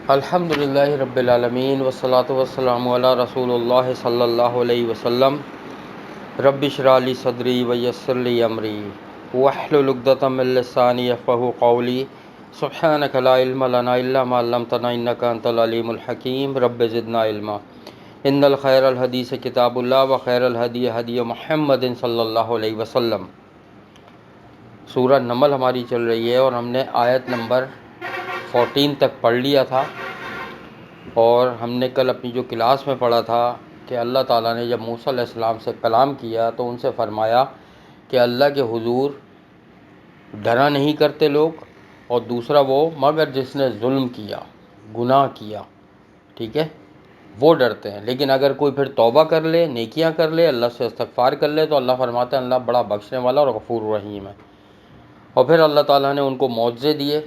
الحمد للہ رب العالمین والصلاة والسلام علی رسول اللہ صلی اللہ علیہ وسلم. رب اشرح لی صدری ویسر لی امری واحلل عقدۃ من لسانی یفقہوا قولی. سبحانک لا علم لنا الا ما علمتنا انک انت العلیم الحکیم. رب زدنا علما. ان الخیر الحدیث کتاب اللہ وخیر الہدی ہدی محمد صلی اللہ علیہ وسلم. سورہ نمل ہماری چل رہی ہے اور ہم نے آیت نمبر 14 تک پڑھ لیا تھا. اور ہم نے کل اپنی جو کلاس میں پڑھا تھا کہ اللہ تعالیٰ نے جب موسیٰ علیہ السلام سے کلام کیا تو ان سے فرمایا کہ اللہ کے حضور ڈرا نہیں کرتے لوگ، اور دوسرا وہ مگر جس نے ظلم کیا، گناہ کیا، ٹھیک ہے، وہ ڈرتے ہیں. لیکن اگر کوئی پھر توبہ کر لے، نیکیاں کر لے، اللہ سے استغفار کر لے تو اللہ فرماتا ہے اللہ بڑا بخشنے والا اور غفور رحیم ہے. اور پھر اللہ تعالیٰ نے ان کو معجزے دیے،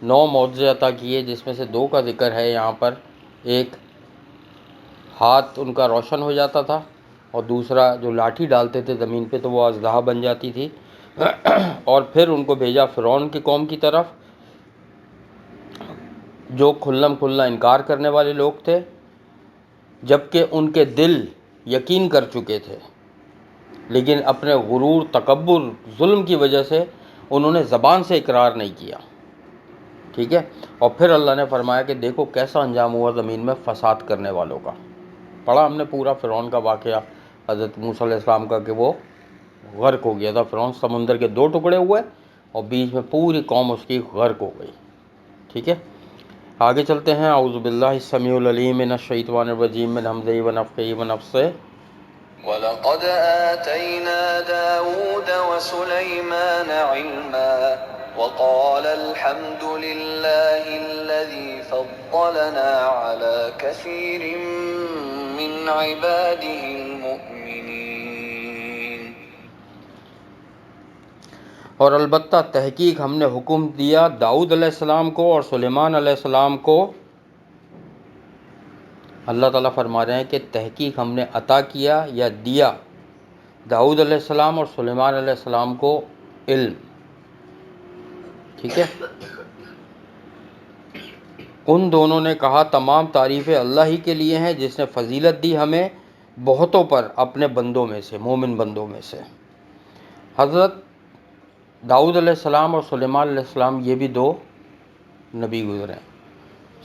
9 معجزے عطا کیے، جس میں سے 2 کا ذکر ہے یہاں پر. ایک ہاتھ ان کا روشن ہو جاتا تھا، اور دوسرا جو لاٹھی ڈالتے تھے زمین پہ تو وہ اژدہا بن جاتی تھی. اور پھر ان کو بھیجا فرعون کی قوم کی طرف، جو کھلم کھلا انکار کرنے والے لوگ تھے، جبکہ ان کے دل یقین کر چکے تھے، لیکن اپنے غرور، تکبر، ظلم کی وجہ سے انہوں نے زبان سے اقرار نہیں کیا. ٹھیک ہے. اور پھر اللہ نے فرمایا کہ دیکھو کیسا انجام ہوا زمین میں فساد کرنے والوں کا. پڑھا ہم نے پورا فرعون کا واقعہ حضرت موسیٰ علیہ السلام کا کہ وہ غرق ہو گیا تھا. فرعون سمندر کے 2 ٹکڑے ہوئے اور بیچ میں پوری قوم اس کی غرق ہو گئی. ٹھیک ہے. آگے چلتے ہیں. اعوذ باللہ السمیع العلیم من الشیطان الرجیم من ہمزہ ونفخہ ونفثہ. وَلَقَدْ آتَيْنَا دَاوُودَ وَسُلَيْمَانَ عِلْمًا وَقَالَ الْحَمْدُ لِلَّهِ الَّذِي فَضَّلَنَا عَلَى كَثِيرٍ مِّنْ عِبَادِهِ الْمُؤْمِنِينَ. اور البتہ تحقیق ہم نے حکم دیا داؤد علیہ السلام کو اور سلیمان علیہ السلام کو. اللہ تعالیٰ فرما رہے ہیں کہ تحقیق ہم نے عطا کیا یا دیا داؤد علیہ السلام اور سلیمان علیہ السلام کو علم. ٹھیک ہے. ان دونوں نے کہا تمام تعریفیں اللہ ہی کے لیے ہیں جس نے فضیلت دی ہمیں بہتوں پر اپنے بندوں میں سے، مومن بندوں میں سے. حضرت داؤد علیہ السلام اور سلیمان علیہ السلام یہ بھی 2 نبی گزرے ہیں.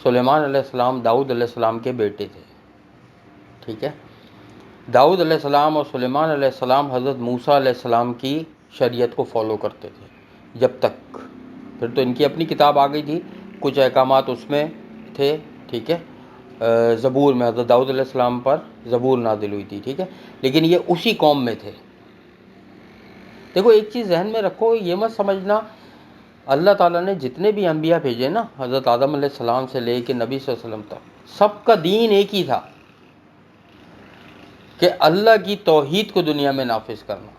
سلیمان علیہ السلام داؤد علیہ السلام کے بیٹے تھے. ٹھیک ہے. داؤد علیہ السلام اور سلیمان علیہ السلام حضرت موسیٰ علیہ السلام کی شریعت کو فالو کرتے تھے جب تک. پھر تو ان کی اپنی کتاب آ گئی تھی، کچھ احکامات اس میں تھے. ٹھیک ہے. زبور میں حضرت داؤد علیہ السلام پر زبور نازل ہوئی تھی. ٹھیک ہے. لیکن یہ اسی قوم میں تھے. دیکھو ایک چیز ذہن میں رکھو، یہ مت سمجھنا اللہ تعالیٰ نے جتنے بھی انبیاء بھیجے نا، حضرت آدم علیہ السلام سے لے کے نبی صلی اللہ علیہ وسلم تک، سب کا دین ایک ہی تھا کہ اللہ کی توحید کو دنیا میں نافذ کرنا.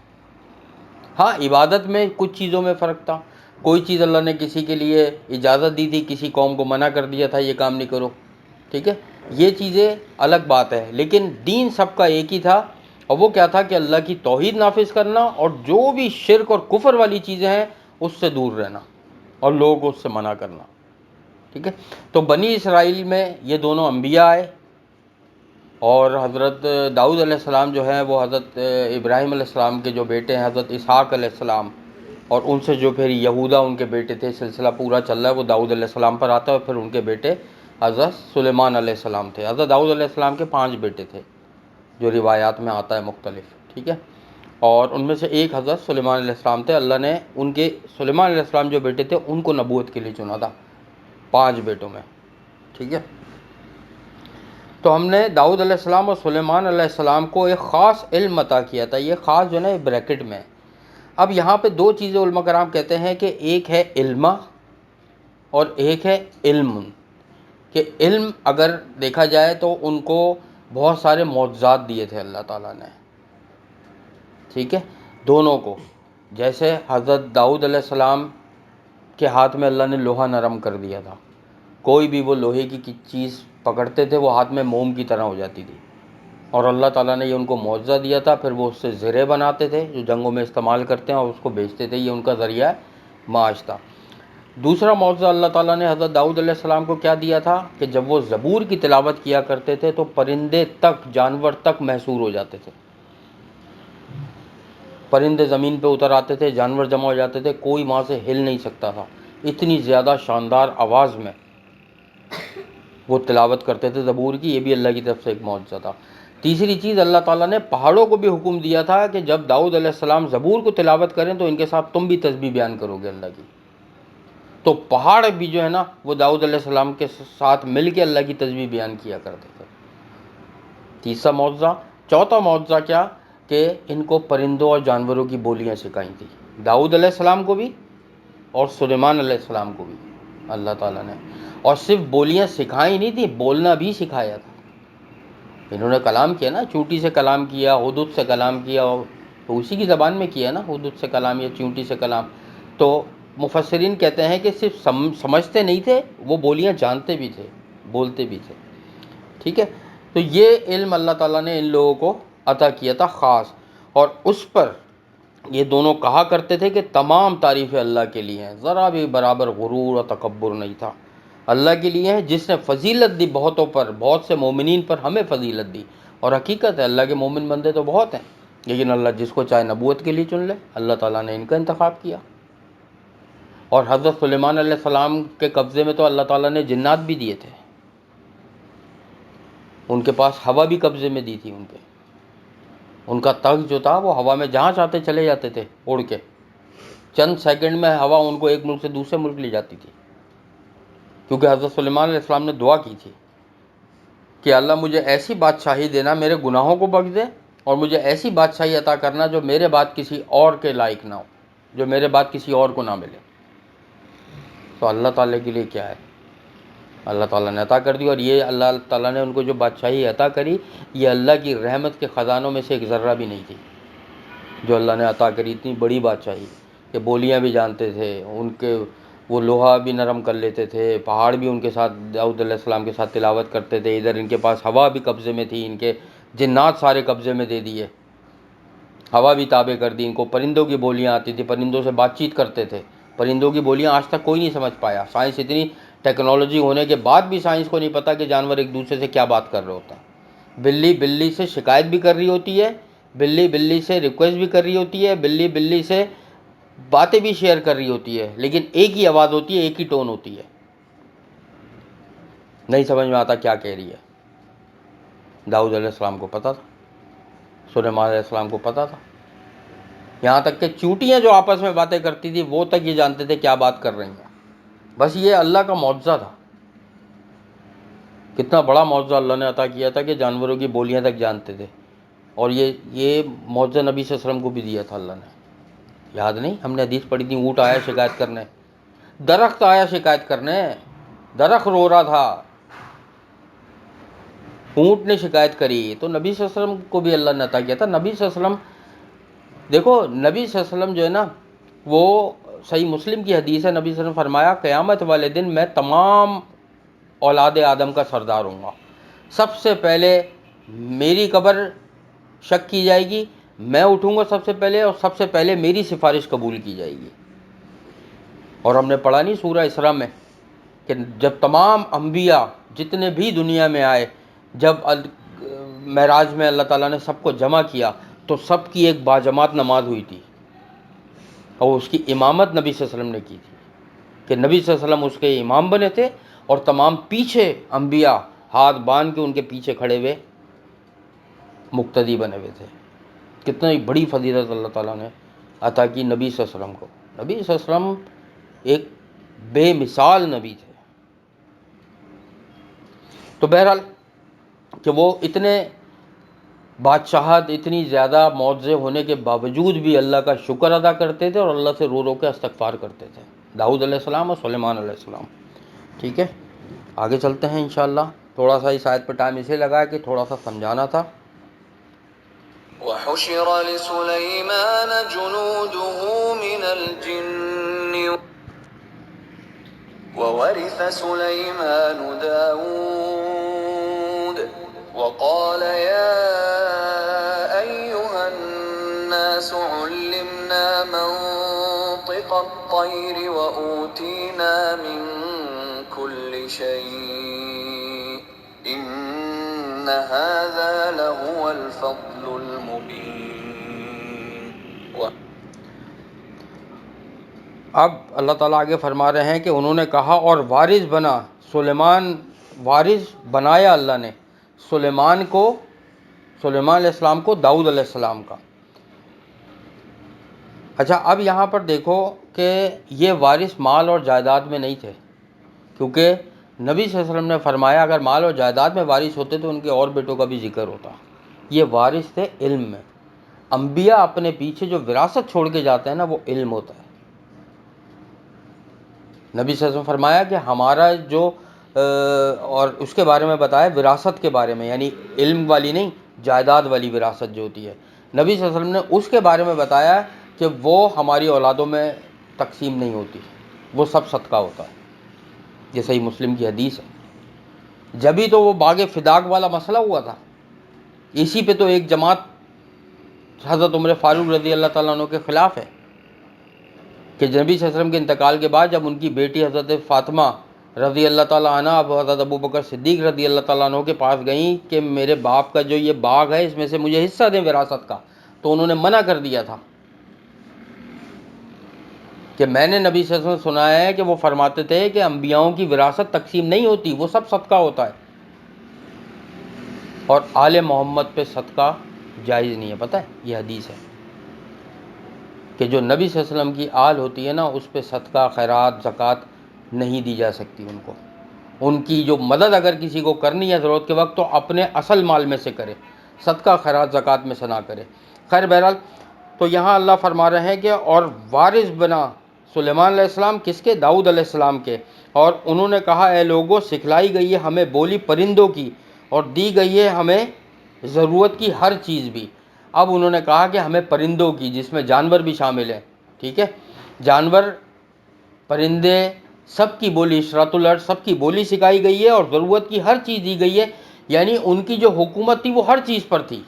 ہاں عبادت میں کچھ چیزوں میں فرق تھا. کوئی چیز اللہ نے کسی کے لیے اجازت دی تھی، کسی قوم کو منع کر دیا تھا یہ کام نہیں کرو. ٹھیک ہے. یہ چیزیں الگ بات ہے، لیکن دین سب کا ایک ہی تھا. اور وہ کیا تھا کہ اللہ کی توحید نافذ کرنا، اور جو بھی شرک اور کفر والی چیزیں ہیں اس سے دور رہنا اور لوگوں کو اس سے منع کرنا. ٹھیک ہے. تو بنی اسرائیل میں یہ دونوں انبیاء آئے، اور حضرت داؤد علیہ السلام جو ہیں وہ حضرت ابراہیم علیہ السلام کے جو بیٹے ہیں حضرت اسحاق علیہ السلام، اور ان سے جو پھر یہودا ان کے بیٹے تھے. سلسلہ پورا چل رہا ہے، وہ داؤد علیہ السلام پر آتا ہے، اور پھر ان کے بیٹے حضرت سلیمان علیہ السلام تھے. حضرت داؤد علیہ السلام کے 5 بیٹے تھے جو روایات میں آتا ہے مختلف. ٹھیک ہے. اور ان میں سے ایک حضرت سلیمان علیہ السلام تھے. اللہ نے ان کے سلیمان علیہ السلام جو بیٹے تھے ان کو نبوت کے لیے چنا تھا 5 بیٹوں میں. ٹھیک ہے. تو ہم نے داؤد علیہ السلام اور سلیمان علیہ السلام کو ایک خاص علم عطا کیا تھا. یہ خاص جو ہے نا بریکٹ میں. اب یہاں پہ 2 چیزیں علماء کرام کہتے ہیں کہ ایک ہے علم اور ایک ہے علم. کہ علم اگر دیکھا جائے تو ان کو بہت سارے معجزات دیے تھے اللہ تعالیٰ نے. ٹھیک ہے. دونوں کو، جیسے حضرت داؤد علیہ السلام کے ہاتھ میں اللہ نے لوہا نرم کر دیا تھا. کوئی بھی وہ لوہے کی چیز پکڑتے تھے وہ ہاتھ میں موم کی طرح ہو جاتی تھی. اور اللہ تعالیٰ نے یہ ان کو معجزہ دیا تھا. پھر وہ اس سے زرے بناتے تھے جو جنگوں میں استعمال کرتے ہیں اور اس کو بیچتے تھے. یہ ان کا ذریعہ معاش تھا. دوسرا معجزہ اللہ تعالیٰ نے حضرت داؤد علیہ السلام کو کیا دیا تھا کہ جب وہ زبور کی تلاوت کیا کرتے تھے تو پرندے تک، جانور تک محصور ہو جاتے تھے، پرندے زمین پہ اتر آتے تھے، جانور جمع ہو جاتے تھے، کوئی وہاں سے ہل نہیں سکتا تھا، اتنی زیادہ شاندار آواز میں وہ تلاوت کرتے تھے زبور کی۔ یہ بھی اللہ کی طرف سے ایک معجزہ تھا۔ تیسری چیز، اللہ تعالیٰ نے پہاڑوں کو بھی حکم دیا تھا کہ جب داؤد علیہ السلام زبور کو تلاوت کریں تو ان کے ساتھ تم بھی تسبیح بیان کرو گے اللہ کی، تو پہاڑ بھی جو ہے نا وہ داؤد علیہ السلام کے ساتھ مل کے اللہ کی تسبیح بیان کیا کرتے تھے۔ تیسرا معجزہ۔ چوتھا معجزہ کیا کہ ان کو پرندوں اور جانوروں کی بولیاں سکھائیں تھیں، داؤد علیہ السلام کو بھی اور سلیمان علیہ السلام کو بھی اللہ تعالیٰ نے، اور صرف بولیاں سکھائی نہیں تھی، بولنا بھی سکھایا تھا۔ انہوں نے کلام کیا نا، چونٹی سے کلام کیا، ہدہد سے کلام کیا، تو اسی کی زبان میں کیا نا، ہدہد سے کلام یا چونٹی سے کلام۔ تو مفسرین کہتے ہیں کہ صرف سمجھتے نہیں تھے، وہ بولیاں جانتے بھی تھے، بولتے بھی تھے، ٹھیک ہے۔ تو یہ علم اللہ تعالیٰ نے ان لوگوں کو عطا کیا تھا خاص، اور اس پر یہ دونوں کہا کرتے تھے کہ تمام تعریفیں اللہ کے لیے ہیں، ذرا بھی برابر غرور اور تکبر نہیں تھا، اللہ کے لیے ہے جس نے فضیلت دی بہتوں پر، بہت سے مومنین پر ہمیں فضیلت دی، اور حقیقت ہے اللہ کے مومن بندے تو بہت ہیں، لیکن اللہ جس کو چاہے نبوت کے لیے چن لے، اللہ تعالیٰ نے ان کا انتخاب کیا۔ اور حضرت سلیمان علیہ السلام کے قبضے میں تو اللہ تعالیٰ نے جنات بھی دیے تھے، ان کے پاس ہوا بھی قبضے میں دی تھی ان پہ، ان کا تخت جو تھا وہ ہوا میں جہاں چاہتے چلے جاتے تھے اڑ کے، چند سیکنڈ میں ہوا ان کو ایک ملک سے دوسرے ملک لے جاتی تھی، کیونکہ حضرت سلیمان علیہ السلام نے دعا کی تھی کہ اللہ مجھے ایسی بادشاہی دینا میرے گناہوں کو بخش دے، اور مجھے ایسی بادشاہی عطا کرنا جو میرے بعد کسی اور کے لائق نہ ہو، جو میرے بعد کسی اور کو نہ ملے۔ تو اللہ تعالیٰ کے لیے کیا ہے، اللہ تعالیٰ نے عطا کر دی، اور یہ اللہ تعالیٰ نے ان کو جو بادشاہی عطا کری، یہ اللہ کی رحمت کے خزانوں میں سے ایک ذرہ بھی نہیں تھی جو اللہ نے عطا کری، اتنی بڑی بادشاہی کہ بولیاں بھی جانتے تھے، ان کے وہ لوہا بھی نرم کر لیتے تھے، پہاڑ بھی ان کے ساتھ داؤد علیہ السلام کے ساتھ تلاوت کرتے تھے، ادھر ان کے پاس ہوا بھی قبضے میں تھی، ان کے جنات سارے قبضے میں دے دیے، ہوا بھی تابع کر دی ان کو، پرندوں کی بولیاں آتی تھی، پرندوں سے بات چیت کرتے تھے، پرندوں کی بولیاں آج تک کوئی نہیں سمجھ پایا، سائنس اتنی ٹیکنالوجی ہونے کے بعد بھی سائنس کو نہیں پتہ کہ جانور ایک دوسرے سے کیا بات کر رہے ہوتا ہے۔ بلی بلی سے شکایت بھی کر رہی ہوتی ہے، بلی بلی سے ریکویسٹ بھی کر رہی ہوتی ہے، بلی بلی سے باتیں بھی شیئر کر رہی ہوتی ہے، لیکن ایک ہی آواز ہوتی ہے، ایک ہی ٹون ہوتی ہے، نہیں سمجھ میں آتا کیا کہہ رہی ہے۔ داؤد علیہ السلام کو پتہ تھا، سلیمان علیہ السلام کو پتہ تھا، یہاں تک کہ چونٹیاں جو آپس میں باتیں کرتی تھی وہ تک یہ جانتے تھے کیا بات کر رہی ہیں۔ بس یہ اللہ کا معجزہ تھا، کتنا بڑا معجزہ اللہ نے عطا کیا تھا کہ جانوروں کی بولیاں تک جانتے تھے، اور یہ معجزہ نبی صلی اللہ علیہ وسلم کو بھی دیا تھا اللہ نے، یاد نہیں؟ ہم نے حدیث پڑھی تھی، اونٹ آیا شکایت کرنے، درخت آیا شکایت کرنے، درخت رو رہا تھا، اونٹ نے شکایت کری، تو نبی صلی اللہ علیہ وسلم کو بھی اللہ نے عطا کیا تھا۔ نبی صلی اللہ علیہ وسلم، دیکھو نبی صلی اللہ علیہ وسلم جو ہے نا، وہ صحیح مسلم کی حدیث ہے، نبی صلی اللہ علیہ وسلم فرمایا قیامت والے دن میں تمام اولاد آدم کا سردار ہوں گا، سب سے پہلے میری قبر شک کی جائے گی، میں اٹھوں گا سب سے پہلے، اور سب سے پہلے میری سفارش قبول کی جائے گی۔ اور ہم نے پڑھا نہیں سورہ اسراء میں کہ جب تمام انبیاء جتنے بھی دنیا میں آئے، جب معراج میں اللہ تعالیٰ نے سب کو جمع کیا تو سب کی ایک باجماعت نماز ہوئی تھی، اور اس کی امامت نبی صلی اللہ علیہ وسلم نے کی تھی، کہ نبی صلی اللہ علیہ وسلم اس کے امام بنے تھے، اور تمام پیچھے انبیاء ہاتھ باندھ کے ان کے پیچھے کھڑے ہوئے مقتدی بنے ہوئے تھے۔ کتنا ہی بڑی فضیلت اللہ تعالیٰ نے عطا کی نبی صلی اللہ علیہ وسلم کو۔ نبی صلی اللہ علیہ وسلم ایک بے مثال نبی تھے۔ تو بہرحال کہ وہ اتنے بادشاہت، اتنی زیادہ معجزے ہونے کے باوجود بھی اللہ کا شکر ادا کرتے تھے، اور اللہ سے رو رو کے استغفار کرتے تھے، داؤد علیہ السلام اور سلیمان علیہ السلام۔ ٹھیک ہے، آگے چلتے ہیں انشاءاللہ۔ تھوڑا سا اس آیت پہ ٹائم اسے لگا ہے کہ تھوڑا سا سمجھانا تھا۔ وحشر لسليمان جنوده من الجن وورث سليمان داود وقال يا أيها الناس علمنا منطق الطير وأوتينا شيء إن هذا لهو الفضل المبين. اب اللہ تعالیٰ آگے فرما رہے ہیں کہ انہوں نے کہا اور وارث بنا سلیمان، وارث بنایا اللہ نے سلیمان علیہ السلام کو داؤد علیہ السلام کا. اچھا، اب یہاں پر دیکھو کہ یہ وارث مال اور جائیداد میں نہیں تھے، کیونکہ نبی صلی اللہ علیہ وسلم نے فرمایا اگر مال اور جائیداد میں وارث ہوتے تو ان کے اور بیٹوں کا بھی ذکر ہوتا. یہ وارث تھے علم میں. انبیاء اپنے پیچھے جو وراثت چھوڑ کے جاتے ہیں نا، وہ علم ہوتا ہے. نبی صلی اللہ علیہ وسلم فرمایا کہ ہمارا جو اور اس کے بارے میں بتایا وراثت کے بارے میں، یعنی علم والی نہیں، جائیداد والی وراثت جو ہوتی ہے، نبی صلی اللہ علیہ وسلم نے اس کے بارے میں بتایا کہ وہ ہماری اولادوں میں تقسیم نہیں ہوتی، وہ سب صدقہ ہوتا ہے. یہ صحیح مسلم کی حدیث ہے. جبھی تو وہ باغ فداق والا مسئلہ ہوا تھا، اسی پہ تو ایک جماعت حضرت عمر فاروق رضی اللہ تعالیٰ عنہ کے خلاف ہے کہ نبی صلی اللہ علیہ وسلم کے انتقال کے بعد جب ان کی بیٹی حضرت فاطمہ رضی اللہ تعالیٰ عنہ اب حضرت ابوبکر صدیق رضی اللہ تعالیٰ عنہ کے پاس گئیں کہ میرے باپ کا جو یہ باغ ہے اس میں سے مجھے حصہ دیں وراثت کا، تو انہوں نے منع کر دیا تھا کہ میں نے نبی صلی اللہ علیہ وسلم سنا ہے کہ وہ فرماتے تھے کہ انبیاؤں کی وراثت تقسیم نہیں ہوتی، وہ سب صدقہ ہوتا ہے، اور آل محمد پہ صدقہ جائز نہیں ہے. پتہ ہے یہ حدیث ہے کہ جو نبی صلی اللہ علیہ وسلم کی آل ہوتی ہے نا، اس پہ صدقہ، خیرات، زکوٰۃ نہیں دی جا سکتی. ان کی جو مدد اگر کسی کو کرنی ہے ضرورت کے وقت تو اپنے اصل مال میں سے کرے، صدقہ، خیرات، زکوٰۃ میں سے نہ کرے. خیر بہرحال، تو یہاں اللہ فرما رہے ہیں کہ اور وارث بنا سلیمان علیہ السلام کس کے؟ داؤد علیہ السلام کے. اور انہوں نے کہا اے لوگوں، سکھلائی گئی ہے ہمیں بولی پرندوں کی اور دی گئی ہے ہمیں ضرورت کی ہر چیز بھی. اب انہوں نے کہا کہ ہمیں پرندوں کی، جس میں جانور بھی شامل ہیں، ٹھیک ہے، جانور، پرندے، سب کی بولی، اشراۃ الارض، سب کی بولی سکھائی گئی ہے اور ضرورت کی ہر چیز دی گئی ہے. یعنی ان کی جو حکومت تھی وہ ہر چیز پر تھی،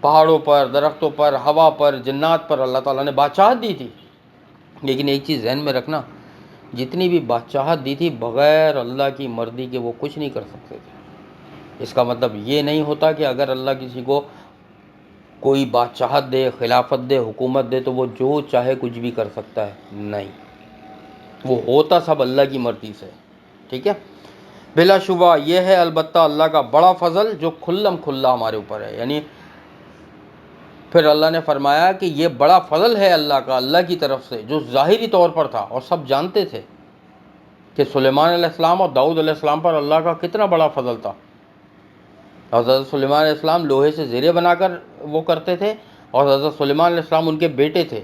پہاڑوں پر، درختوں پر، ہوا پر، جنات پر اللہ تعالیٰ نے بادشاہت دی تھی. لیکن ایک چیز ذہن میں رکھنا، جتنی بھی بادشاہت دی تھی بغیر اللہ کی مرضی کے وہ کچھ نہیں کر سکتے تھے. اس کا مطلب یہ نہیں ہوتا کہ اگر اللہ کسی کو کوئی بادشاہت دے، خلافت دے، حکومت دے تو وہ جو چاہے کچھ بھی کر سکتا ہے. نہیں، وہ ہوتا سب اللہ کی مرضی سے. ٹھیک ہے، بلا شبہ یہ ہے البتہ اللہ کا بڑا فضل جو کھلم کھلا ہمارے اوپر ہے. یعنی پھر اللہ نے فرمایا کہ یہ بڑا فضل ہے اللہ کا، اللہ کی طرف سے، جو ظاہری طور پر تھا اور سب جانتے تھے کہ سلیمان علیہ السلام اور داؤد علیہ السلام پر اللہ کا کتنا بڑا فضل تھا. حضرت سلیمان علیہ السلام لوہے سے زیرے بنا کر وہ کرتے تھے اور حضرت سلیمان علیہ السلام ان کے بیٹے تھے.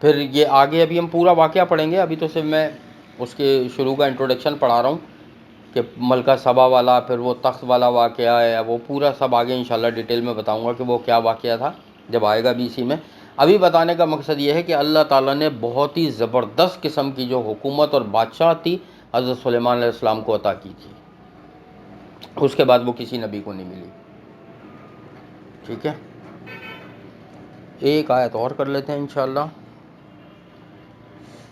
پھر یہ آگے ابھی ہم پورا واقعہ پڑھیں گے، ابھی تو صرف میں اس کے شروع کا انٹروڈکشن پڑھا رہا ہوں کہ ملکہ سبا والا، پھر وہ تخت والا واقعہ ہے، وہ پورا سب آگے انشاءاللہ ڈیٹیل میں بتاؤں گا کہ وہ کیا واقعہ تھا جب آئے گا بھی اسی میں. ابھی بتانے کا مقصد یہ ہے کہ اللہ تعالیٰ نے بہت ہی زبردست قسم کی جو حکومت اور بادشاہت تھی حضرت سلیمان علیہ السلام کو عطا کی تھی. اس کے بعد وہ کسی نبی کو نہیں ملی. ٹھیک ہے، ایک آیت اور کر لیتے ہیں انشاءاللہ.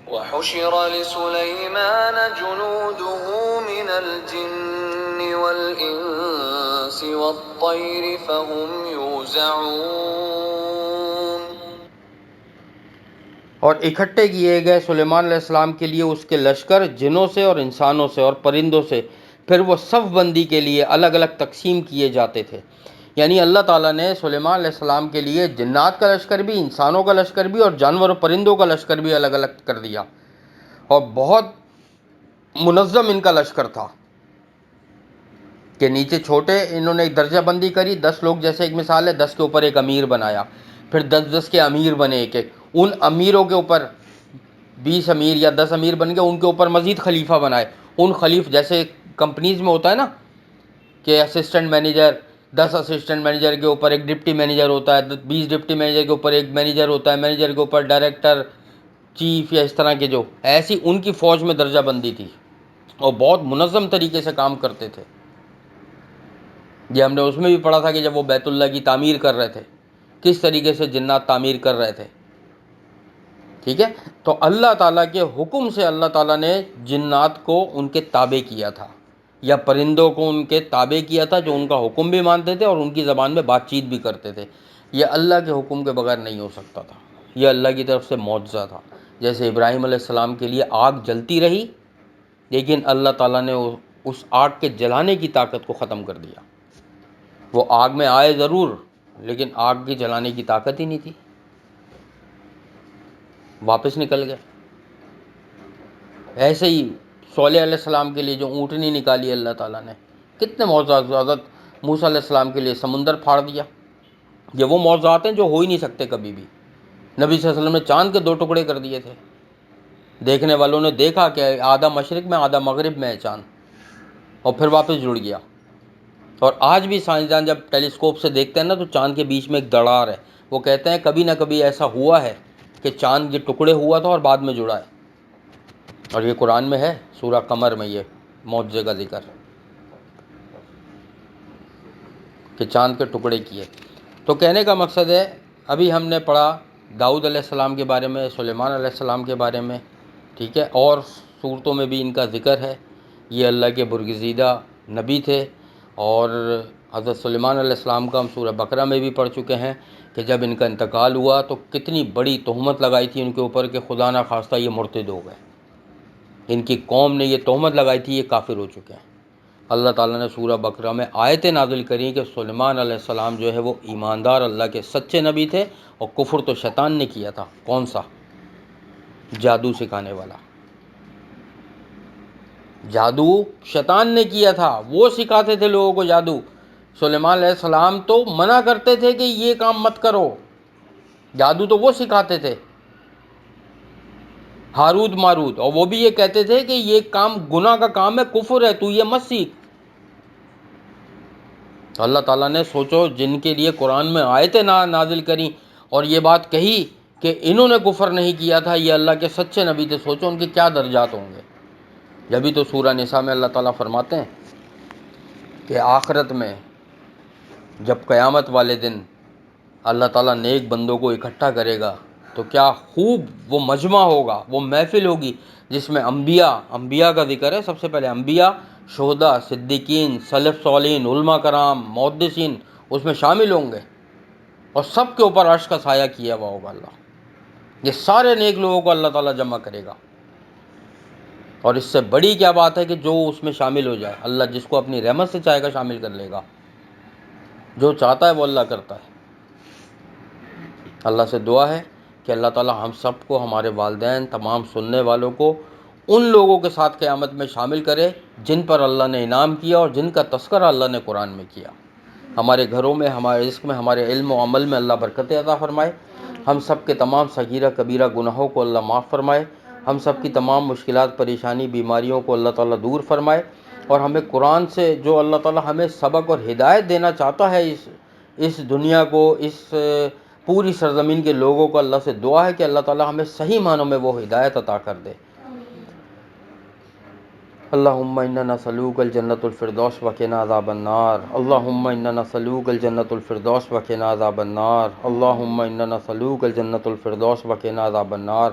وحشر لسليمان جنوده من الجن والإنس والطير فهم يوزعون. اور اکٹھے کیے گئے سلیمان علیہ السلام کے لیے اس کے لشکر جنوں سے اور انسانوں سے اور پرندوں سے، پھر وہ صف بندی کے لیے الگ الگ تقسیم کیے جاتے تھے. یعنی اللہ تعالیٰ نے سلیمان علیہ السلام کے لیے جنات کا لشکر بھی، انسانوں کا لشکر بھی اور جانور و پرندوں کا لشکر بھی الگ الگ کر دیا، اور بہت منظم ان کا لشکر تھا کہ نیچے چھوٹے انہوں نے ایک درجہ بندی کری، 10 لوگ جیسے ایک مثال ہے، 10 کے اوپر ایک امیر بنایا، پھر 10 کے امیر بنے ایک ایک، ان امیروں کے اوپر 20 امیر یا 10 امیر بن گئے، ان کے اوپر مزید خلیفہ بنائے. ان جیسے کمپنیز میں ہوتا ہے نا کہ اسسٹنٹ مینیجر، 10 اسسٹنٹ مینیجر کے اوپر ایک ڈپٹی مینیجر ہوتا ہے، 20 ڈپٹی مینیجر کے اوپر ایک مینیجر ہوتا ہے، مینیجر کے اوپر ڈائریکٹر، چیف، یا اس طرح کے، جو ایسی ان کی فوج میں درجہ بندی تھی اور بہت منظم طریقے سے کام کرتے تھے. یہ ہم نے اس میں بھی پڑھا تھا کہ جب وہ بیت اللہ کی تعمیر کر رہے تھے کس طریقے سے جنات تعمیر کر رہے تھے. ٹھیک ہے، تو اللہ تعالیٰ کے حکم سے اللہ تعالیٰ نے جنات کو ان کے تابع کیا تھا، یا پرندوں کو ان کے تابع کیا تھا جو ان کا حکم بھی مانتے تھے اور ان کی زبان میں بات چیت بھی کرتے تھے۔ یہ اللہ کے حکم کے بغیر نہیں ہو سکتا تھا، یہ اللہ کی طرف سے معجزہ تھا۔ جیسے ابراہیم علیہ السلام کے لیے آگ جلتی رہی، لیکن اللہ تعالیٰ نے اس آگ کے جلانے کی طاقت کو ختم کر دیا۔ وہ آگ میں آئے ضرور، لیکن آگ کے جلانے کی طاقت ہی نہیں تھی، واپس نکل گئے۔ ایسے ہی صالح علیہ السلام کے لیے جو اونٹنی نکالی اللہ تعالیٰ نے، کتنے معجزات۔ حضرت موسیٰ علیہ السلام کے لیے سمندر پھاڑ دیا۔ یہ وہ معجزات ہیں جو ہو ہی نہیں سکتے کبھی بھی۔ نبی صلی اللہ علیہ وسلم نے چاند کے 2 ٹکڑے کر دیے تھے، دیکھنے والوں نے دیکھا کہ آدھا مشرق میں آدھا مغرب میں ہے چاند، اور پھر واپس جڑ گیا۔ اور آج بھی سائنسدان جب ٹیلیسکوپ سے دیکھتے ہیں نا تو چاند کے بیچ میں ایک دراڑ ہے، وہ کہتے ہیں کبھی نہ کبھی ایسا ہوا ہے کہ چاند یہ ٹکڑے ہوا تھا اور بعد میں جڑا ہے۔ اور یہ قرآن میں ہے، سورہ قمر میں یہ معجزے کا ذکر کہ چاند کے ٹکڑے کیے۔ تو کہنے کا مقصد ہے، ابھی ہم نے پڑھا داؤد علیہ السلام کے بارے میں، سلیمان علیہ السلام کے بارے میں، ٹھیک ہے، اور صورتوں میں بھی ان کا ذکر ہے۔ یہ اللہ کے برگزیدہ نبی تھے۔ اور حضرت سلیمان علیہ السلام کا ہم سورہ بقرہ میں بھی پڑھ چکے ہیں کہ جب ان کا انتقال ہوا تو کتنی بڑی تہمت لگائی تھی ان کے اوپر کہ خدا نہ خواستہ یہ مرتد ہو گئے، ان کی قوم نے یہ تہمت لگائی تھی یہ کافر ہو چکے ہیں۔ اللہ تعالیٰ نے سورہ بقرہ میں آیتیں نازل کریں کہ سلیمان علیہ السلام جو ہے وہ ایماندار اللہ کے سچے نبی تھے، اور کفر تو شیطان نے کیا تھا۔ کون سا؟ جادو سکھانے والا۔ جادو شیطان نے کیا تھا، وہ سکھاتے تھے لوگوں کو جادو۔ سلیمان علیہ السلام تو منع کرتے تھے کہ یہ کام مت کرو، جادو تو وہ سکھاتے تھے، ہاروت ماروت، اور وہ بھی یہ کہتے تھے کہ یہ کام گناہ کا کام ہے، کفر ہے، تو یہ مت سیکھ۔ اللہ تعالیٰ نے سوچو جن کے لیے قرآن میں آیتیں نازل کریں اور یہ بات کہی کہ انہوں نے کفر نہیں کیا تھا، یہ اللہ کے سچے نبی تھے، سوچو ان کے کیا درجات ہوں گے۔ جبھی تو سورہ نساء میں اللہ تعالیٰ فرماتے ہیں کہ آخرت میں جب قیامت والے دن اللہ تعالیٰ نیک بندوں کو اکٹھا کرے گا تو کیا خوب وہ مجمع ہوگا، وہ محفل ہوگی جس میں انبیاء کا ذکر ہے۔ سب سے پہلے انبیاء، شہداء، صدیقین، سلف صالحین، علماء کرام، محدثین اس میں شامل ہوں گے، اور سب کے اوپر عرش کا سایہ کیا ہوا ہوگا اللہ۔ یہ سارے نیک لوگوں کو اللہ تعالیٰ جمع کرے گا، اور اس سے بڑی کیا بات ہے کہ جو اس میں شامل ہو جائے، اللہ جس کو اپنی رحمت سے چاہے گا شامل کر لے گا، جو چاہتا ہے وہ اللہ کرتا ہے۔ اللہ سے دعا ہے کہ اللہ تعالیٰ ہم سب کو، ہمارے والدین، تمام سننے والوں کو ان لوگوں کے ساتھ قیامت میں شامل کرے جن پر اللہ نے انعام کیا اور جن کا تذکرہ اللہ نے قرآن میں کیا۔ ہمارے گھروں میں، ہمارے رزق میں، ہمارے علم و عمل میں اللہ برکت عطا فرمائے۔ ہم سب کے تمام صغیرہ کبیرہ گناہوں کو اللہ معاف فرمائے۔ ہم سب کی تمام مشکلات، پریشانی، بیماریوں کو اللہ تعالیٰ دور فرمائے، اور ہمیں قرآن سے جو اللہ تعالیٰ ہمیں سبق اور ہدایت دینا چاہتا ہے اس دنیا کو، اس پوری سرزمین کے لوگوں کو، اللہ سے دعا ہے کہ اللہ تعالیٰ ہمیں صحیح معنوں میں وہ ہدایت عطا کر دے۔ اللہم انا نسألوک الجنۃ الفردوس وقنا عذاب النار، اللہم انا نسألوک الجنۃ الفردوس وقنا عذاب النار، اللہم انا نسألوک الجنۃ الفردوس وقنا عذاب النار،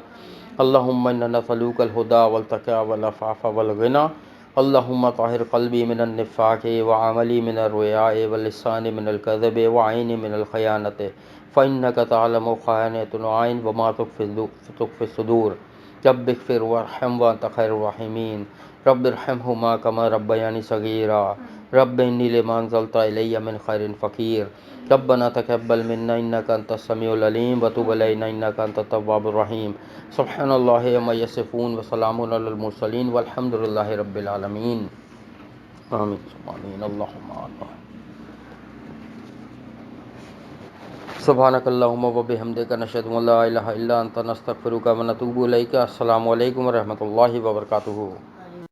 اللہم انا نسألوک الہدی والتقی والعفاف والغنی، اللہم طہر قلبی من النفاق وعملی من الریا واللسان من الکذب وعینی من الخیانت، فإنک تعلم خائنۃ الأعین وما تخفی الصدور، رب اغفر وارحم وانت خیر الراحمین، رب ارحمہما کما ربیانی صغیرا، رب انی لما انزلت الی من خیر فقیر، ربنا تقبل منا انک انت السمیع العلیم وتب علینا انک انت التواب الرحیم، سبحان اللہ عما یصفون وسلام علی المرسلین والحمد للہ رب العالمین، آمین آمین اللہم آمین۔ سبحانک اللہم وبحمدک نشہد ان لا الہ الا انت نستغفرک ونتوب الیک۔ السلام علیکم ورحمۃ اللہ وبرکاتہ۔